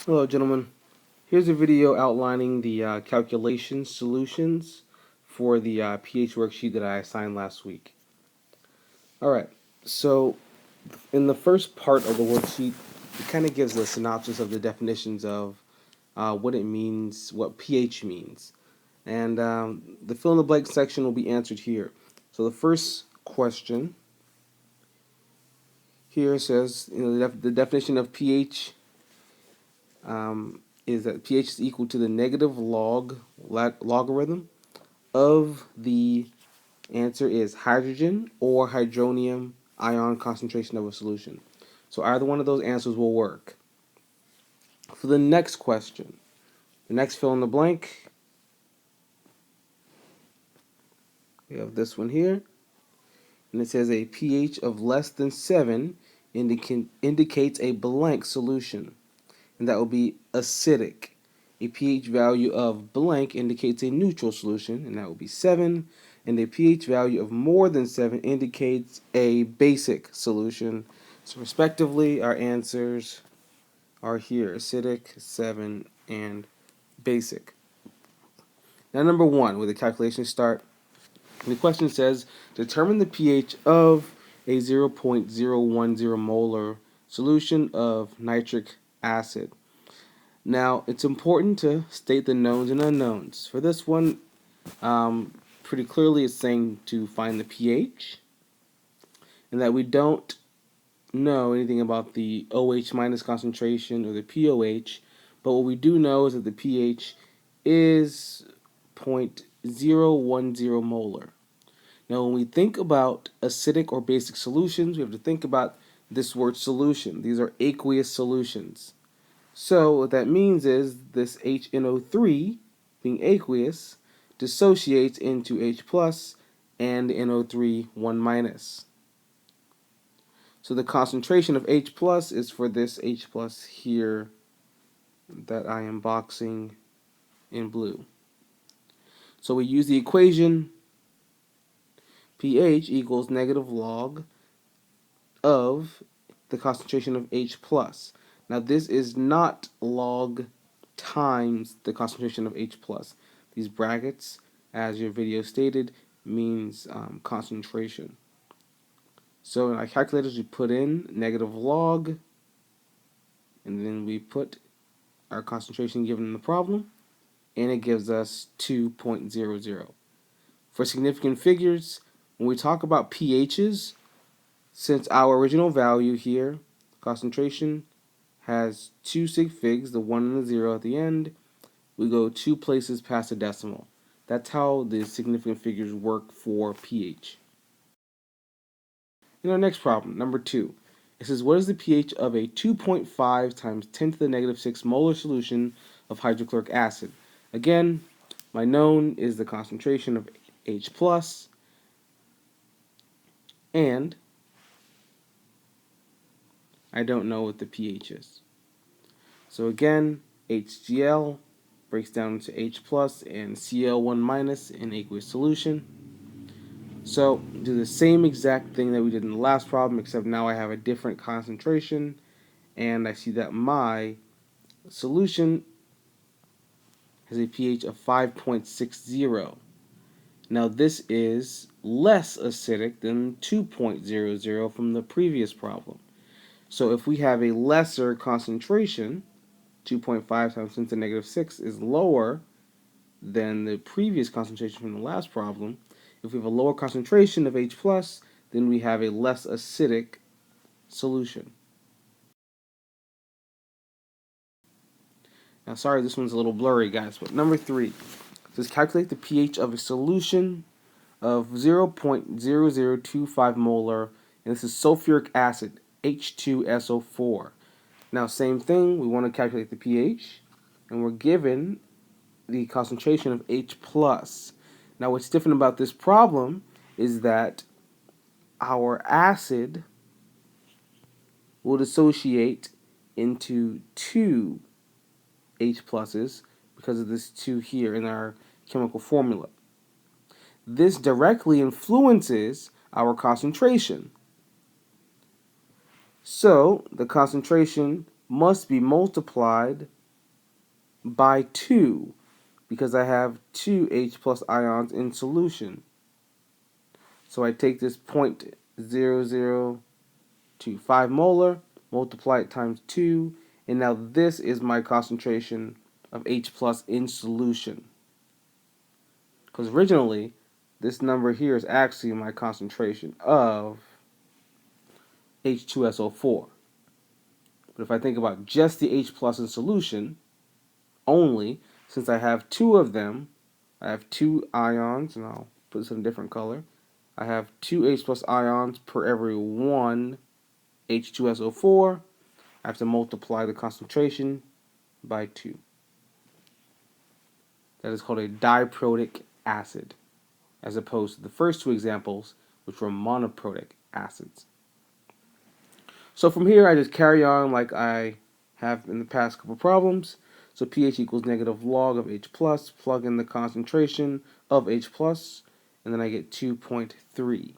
Hello, gentlemen. Here's a video outlining the calculation solutions for the pH worksheet that I assigned last week. Alright, so in the first part of the worksheet, it kind of gives a synopsis of the definitions of what it means, what pH means. And the fill in the blank section will be answered here. So the first question here says, the definition of pH is that pH is equal to the negative logarithm of the answer is hydrogen or hydronium ion concentration of a solution. So either one of those answers will work. For the next question, the next fill in the blank, we have this one here, and it says a pH of less than 7 indicates a blank solution, and that will be acidic. A pH value of blank indicates a neutral solution, and that will be 7. And a pH value of more than 7 indicates a basic solution. So respectively, our answers are here: acidic, 7, and basic. Now number 1, where the calculations start. The question says, determine the pH of a 0.010 molar solution of nitric acid. Now, it's important to state the knowns and unknowns. For this one, pretty clearly it's saying to find the pH, and that we don't know anything about the OH minus concentration or the POH, but what we do know is that the pH is 0.010 molar. Now, when we think about acidic or basic solutions, we have to think about this word solution. These are aqueous solutions. So what that means is this HNO3, being aqueous, dissociates into H plus and NO3 1 minus. So the concentration of H plus is for this H plus here that I am boxing in blue. So we use the equation pH equals negative log of the concentration of H plus. Now this is not log times the concentration of H plus. These brackets, as your video stated, means concentration. So in our calculators we put in negative log, and then we put our concentration given in the problem, and it gives us 2.00. For significant figures, when we talk about pHs, since our original value here, concentration, has 2 sig figs, the 1 and the 0 at the end, we go 2 places past a decimal. That's how the significant figures work for pH. In our next problem, number 2, it says what is the pH of a 2.5 times 10 to the negative 6 molar solution of hydrochloric acid? Again, my known is the concentration of H plus, and I don't know what the pH is. So again, HCl breaks down into H plus and Cl1 minus in aqueous solution. So do the same exact thing that we did in the last problem, except now I have a different concentration, and I see that my solution has a pH of 5.60. Now this is less acidic than 2.00 from the previous problem. So if we have a lesser concentration, 2.5 times 10 to the negative 6 is lower than the previous concentration from the last problem. If we have a lower concentration of H plus, then we have a less acidic solution. Now, sorry, this one's a little blurry, guys, but number 3 says calculate the pH of a solution of 0.0025 molar, and this is sulfuric acid, H2SO4. Now, same thing, we want to calculate the pH, and we're given the concentration of H plus. Now, what's different about this problem is that our acid will dissociate into 2 H pluses because of this 2 here in our chemical formula. This directly influences our concentration. So the concentration must be multiplied by 2 because I have 2 H plus ions in solution. So I take this 0.0025 molar, multiply it times 2, and now this is my concentration of H plus in solution. Because originally, this number here is actually my concentration of H2SO4. But if I think about just the H plus in solution only, since I have 2 of them, I have 2 ions, and I'll put this in a different color. I have 2 H plus ions per every 1 H2SO4. I have to multiply the concentration by 2. That is called a diprotic acid, as opposed to the first 2 examples, which were monoprotic acids. So from here, I just carry on like I have in the past couple problems. So pH equals negative log of H plus, plug in the concentration of H plus, and then I get 2.3.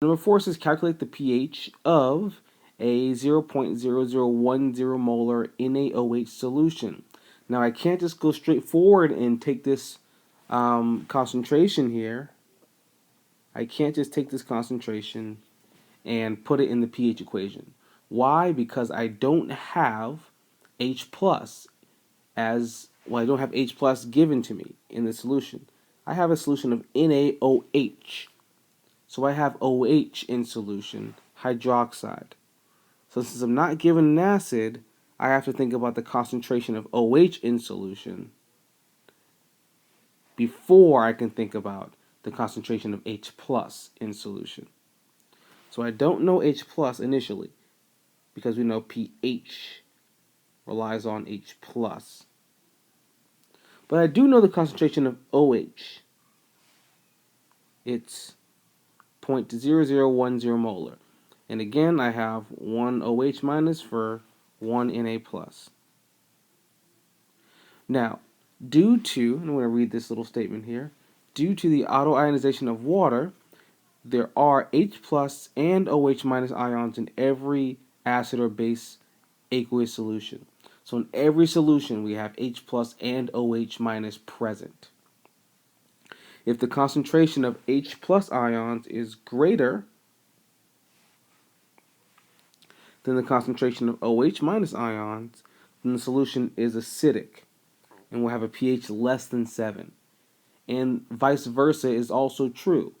Number 4 says calculate the pH of a 0.0010 molar NaOH solution. Now I can't just go straight forward and take this concentration here. I can't just take this concentration and put it in the pH equation. Why? Because I don't have H plus I don't have H plus given to me in the solution. I have a solution of NaOH. So I have OH in solution, hydroxide. So since I'm not given an acid, I have to think about the concentration of OH in solution before I can think about the concentration of H plus in solution. So I don't know H plus initially because we know pH relies on H plus. But I do know the concentration of OH. It's 0.0010 molar. And again, I have 1 OH minus for 1 Na plus. Now, due to, and I'm going to read this little statement here, due to the autoionization of water, there are H plus and OH minus ions in every acid or base aqueous solution. So in every solution, we have H plus and OH minus present. If the concentration of H plus ions is greater than the concentration of OH minus ions, then the solution is acidic and will have a pH less than 7. And vice versa is also true.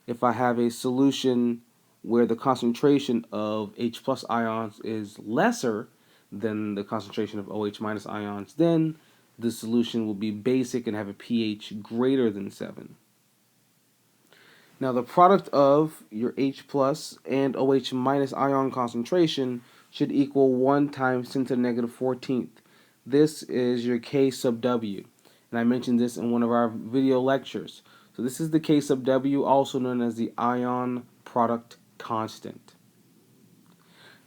If I have a solution where the concentration of H plus ions is lesser than the concentration of OH minus ions, then the solution will be basic and have a pH greater than 7. Now the product of your H plus and OH minus ion concentration should equal 1 times 10 to the negative 14th. This is your K sub W, and I mentioned this in one of our video lectures. So this is the K sub W, also known as the ion product constant.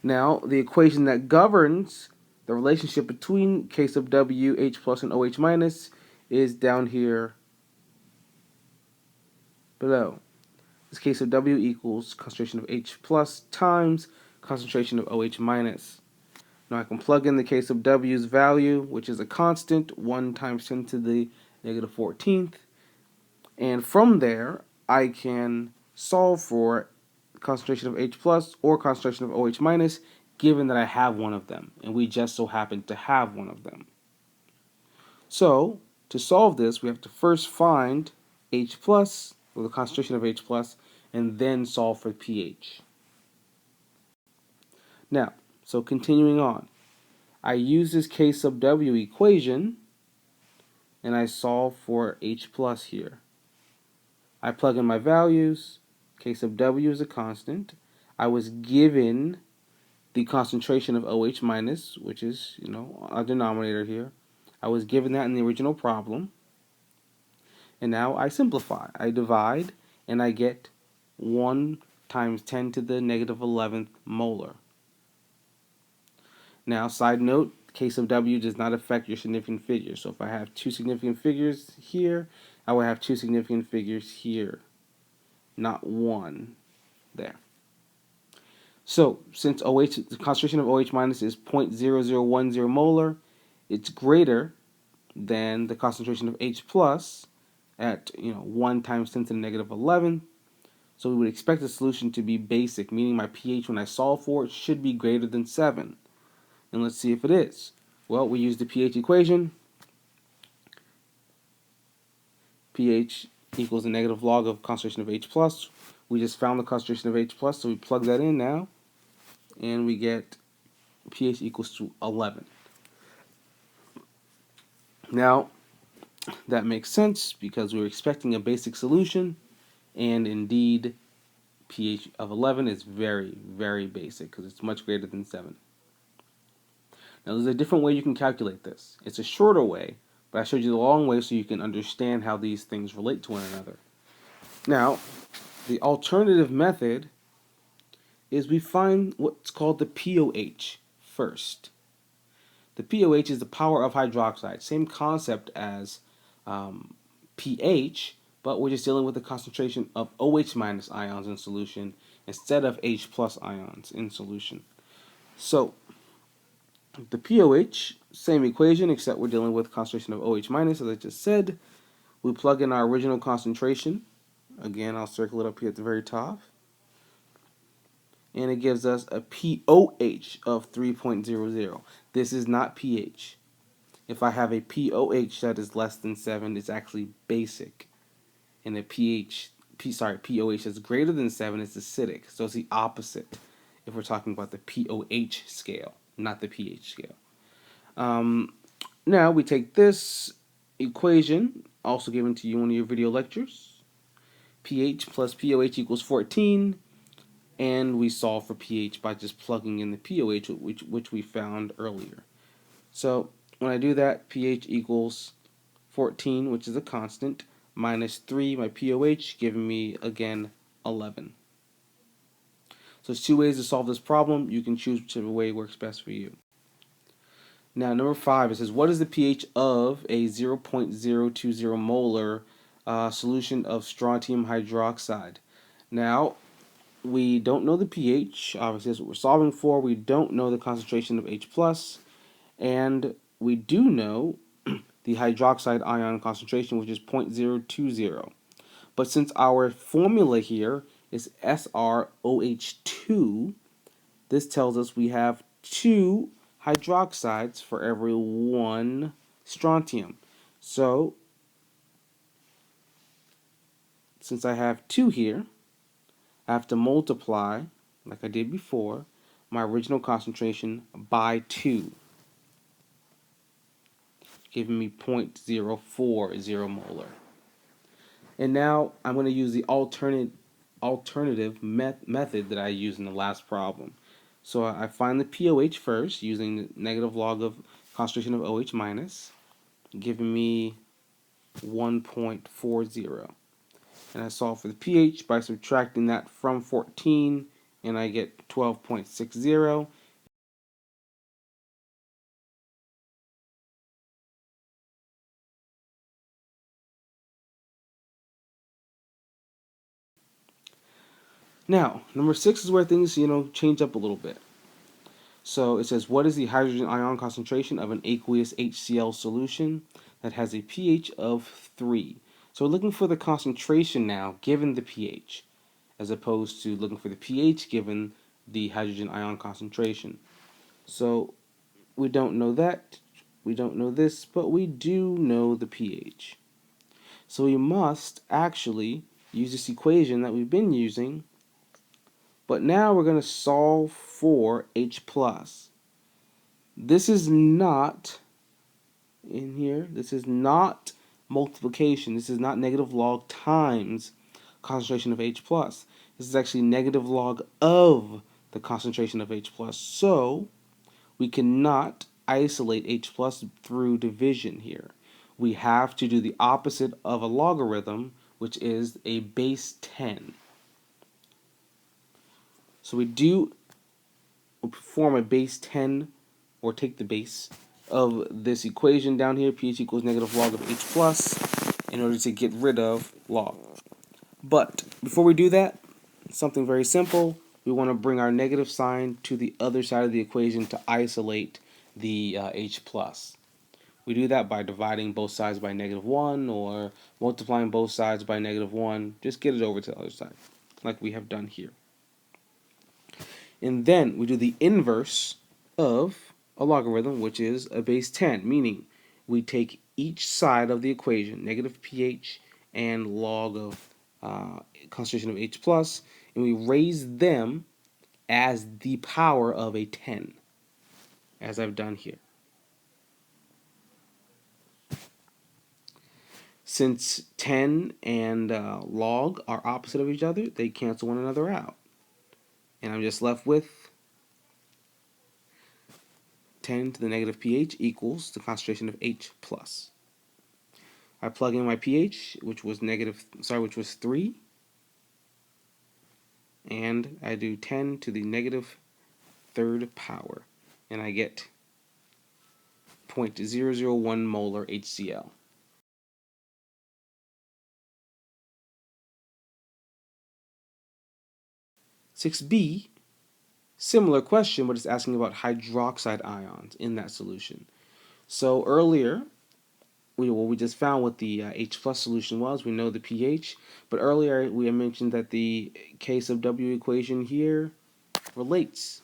Now the equation that governs the relationship between K sub W, H plus, and OH minus is down here below. This K sub W equals concentration of H plus times concentration of OH minus. Now I can plug in the K sub W's value, which is a constant, 1 times 10 to the negative 14th. And from there, I can solve for concentration of H plus or concentration of OH minus, given that I have one of them. And we just so happen to have one of them. So, to solve this, we have to first find H plus, or the concentration of H plus, and then solve for pH. Now, so continuing on, I use this K sub W equation and I solve for H plus here. I plug in my values. K sub W is a constant. I was given the concentration of OH minus, which is, our denominator here. I was given that in the original problem. And now I simplify. I divide and I get 1 times 10 to the negative 11th molar. Now, side note, case of W does not affect your significant figures. So if I have 2 significant figures here, I will have 2 significant figures here, not 1 there. So since OH, the concentration of OH minus is 0.0010 molar, it's greater than the concentration of H plus at 1 times 10 to the negative 11. So we would expect the solution to be basic, meaning my pH when I solve for it should be greater than 7. And let's see if it is. Well, we use the pH equation. pH equals the negative log of concentration of H plus. We just found the concentration of H plus, so we plug that in now, and we get pH equals to 11. Now, that makes sense because we were expecting a basic solution, and indeed, pH of 11 is very, very basic because it's much greater than 7. Now, there's a different way you can calculate this. It's a shorter way, but I showed you the long way so you can understand how these things relate to one another. Now, the alternative method is we find what's called the POH first. The POH is the power of hydroxide. Same concept as pH, but we're just dealing with the concentration of OH minus ions in solution instead of H plus ions in solution. So the POH, same equation, except we're dealing with concentration of OH minus, as I just said. We plug in our original concentration. Again, I'll circle it up here at the very top. And it gives us a POH of 3.00. This is not pH. If I have a POH that is less than 7, it's actually basic. And a POH that's greater than 7 is acidic. So it's the opposite if we're talking about the POH scale, not the pH scale. Now we take this equation, also given to you in one of your video lectures. pH plus POH equals 14. And we solve for pH by just plugging in the POH, which we found earlier. So when I do that, pH equals 14, which is a constant, minus 3, my POH, giving me, again, 11. So there's 2 ways to solve this problem. You can choose whichever way works best for you. Now, number 5, it says, what is the pH of a 0.020 molar solution of strontium hydroxide? Now, we don't know the pH. Obviously, that's what we're solving for. We don't know the concentration of H+, and we do know the hydroxide ion concentration, which is 0.020. But since our formula here is SrOH2, this tells us we have 2 hydroxides for every 1 strontium. So, since I have 2 here, I have to multiply, like I did before, my original concentration by 2, giving me 0.040 molar. And now I'm going to use the alternative method that I used in the last problem. So I find the POH first using the negative log of concentration of OH minus, giving me 1.40. And I solve for the pH by subtracting that from 14, and I get 12.60. Now, number 6 is where things, change up a little bit. So it says, what is the hydrogen ion concentration of an aqueous HCl solution that has a pH of 3? So we're looking for the concentration now, given the pH, as opposed to looking for the pH given the hydrogen ion concentration. So we don't know that, we don't know this, but we do know the pH. So we must actually use this equation that we've been using, but now we're going to solve for H+. This is not, in here, this is not multiplication. This is not negative log times concentration of H+. This is actually negative log of the concentration of H+. So we cannot isolate H+ through division here. We have to do the opposite of a logarithm, which is a base 10. So we'll perform a base 10, or take the base of this equation down here, pH equals negative log of H plus, in order to get rid of log. But before we do that, something very simple. We want to bring our negative sign to the other side of the equation to isolate the H plus. We do that by dividing both sides by -1 or multiplying both sides by -1. Just get it over to the other side, like we have done here. And then we do the inverse of a logarithm, which is a base 10, meaning we take each side of the equation, negative pH and log of concentration of H plus, and we raise them as the power of a 10, as I've done here. Since 10 and log are opposite of each other, they cancel one another out. And I'm just left with 10 to the negative pH equals the concentration of H plus. I plug in my pH, which was 3, and I do 10 to the negative third power, and I get 0.001 molar HCl. 6b, similar question, but it's asking about hydroxide ions in that solution. So earlier, we just found what the H plus solution was. We know the pH, but earlier we had mentioned that the K sub W equation here relates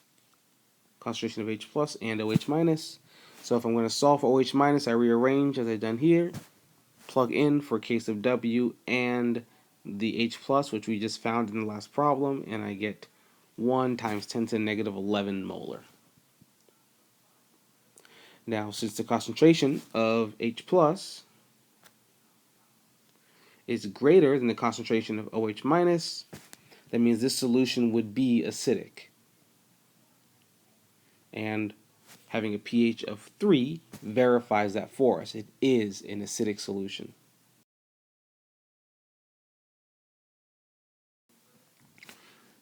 concentration of H plus and OH minus. So if I'm going to solve for OH minus, I rearrange as I've done here, plug in for K sub W and the H plus, which we just found in the last problem, and I get 1 times 10 to the negative 11 molar. Now, since the concentration of H plus is greater than the concentration of OH minus, that means this solution would be acidic. And having a pH of 3 verifies that for us. It is an acidic solution.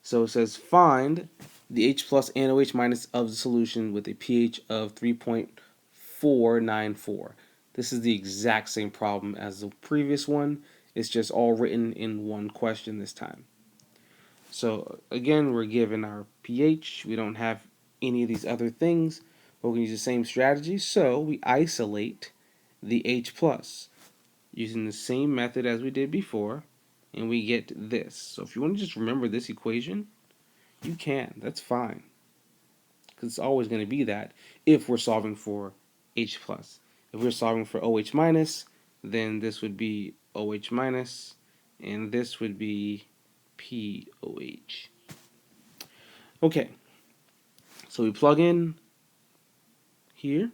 So it says find the H plus and OH minus of the solution with a pH of 3.494. This is the exact same problem as the previous one. It's just all written in one question this time. So again, we're given our pH. We don't have any of these other things, but we can use the same strategy. So we isolate the H plus using the same method as we did before, and we get this. So if you want to just remember this equation, you can. That's fine, because it's always going to be that if we're solving for H plus. If we're solving for OH minus, then this would be OH minus, and this would be POH. Okay, so we plug in here,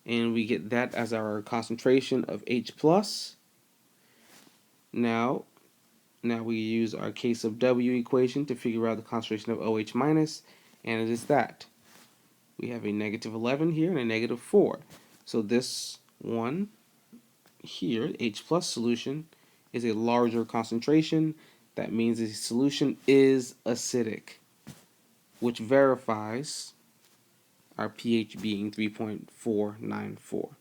and we get that as our concentration of H plus. Now we use our K sub W equation to figure out the concentration of OH minus, and it is that. We have a negative 11 here and a negative 4. So this one here, H plus solution, is a larger concentration. That means the solution is acidic, which verifies our pH being 3.494.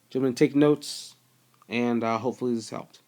Gentlemen, take notes, and hopefully this helped.